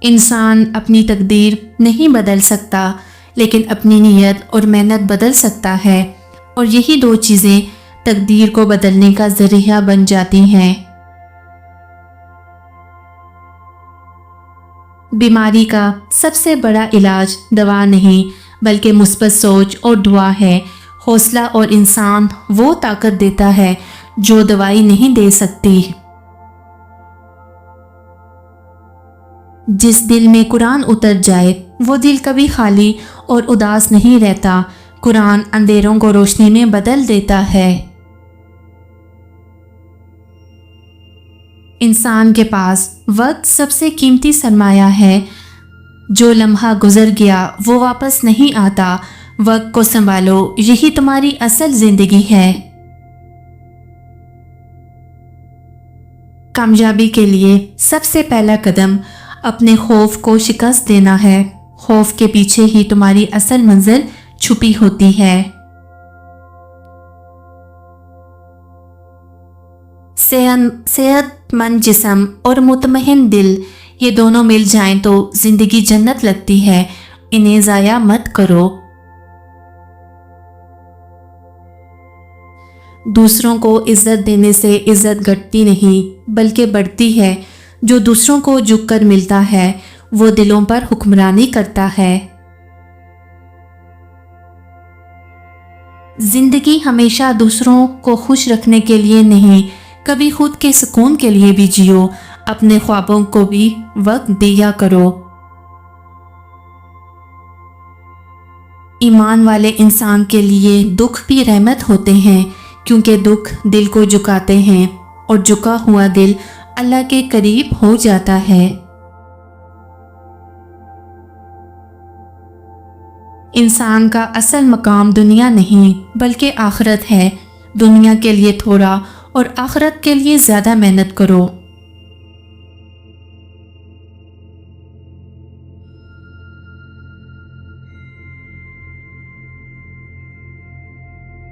انسان اپنی تقدیر نہیں بدل سکتا، لیکن اپنی نیت اور محنت بدل سکتا ہے، اور یہی دو چیزیں تقدیر کو بدلنے کا ذریعہ بن جاتی ہیں۔ بیماری کا سب سے بڑا علاج دوا نہیں بلکہ مثبت سوچ اور دعا ہے۔ حوصلہ اور انسان وہ طاقت دیتا ہے جو دوائی نہیں دے سکتی۔ جس دل میں قرآن اتر جائے وہ دل کبھی خالی اور اداس نہیں رہتا۔ قرآن اندھیروں کو روشنی میں بدل دیتا ہے۔ انسان کے پاس وقت سب سے قیمتی سرمایہ ہے۔ جو لمحہ گزر گیا وہ واپس نہیں آتا۔ وقت کو سنبھالو، یہی تمہاری اصل زندگی ہے۔ کامیابی کے لیے سب سے پہلا قدم اپنے خوف کو شکست دینا ہے۔ خوف کے پیچھے ہی تمہاری اصل منزل چھپی ہوتی ہے۔ صحت مند جسم اور مطمئن دل، یہ دونوں مل جائیں تو زندگی جنت لگتی ہے۔ انہیں ضائع مت کرو۔ دوسروں کو عزت دینے سے عزت گھٹتی نہیں بلکہ بڑھتی ہے۔ جو دوسروں کو جھک کر ملتا ہے وہ دلوں پر حکمرانی کرتا ہے۔ زندگی ہمیشہ دوسروں کو خوش رکھنے کے لیے نہیں، کبھی خود کے سکون کے لیے بھی جیو۔ اپنے خوابوں کو بھی وقت دیا کرو۔ ایمان والے انسان کے لیے دکھ بھی رحمت ہوتے ہیں، کیونکہ دکھ دل کو جھکاتے ہیں اور جھکا ہوا دل اللہ کے قریب ہو جاتا ہے۔ انسان کا اصل مقام دنیا نہیں بلکہ آخرت ہے۔ دنیا کے لیے تھوڑا اور آخرت کے لیے زیادہ محنت کرو۔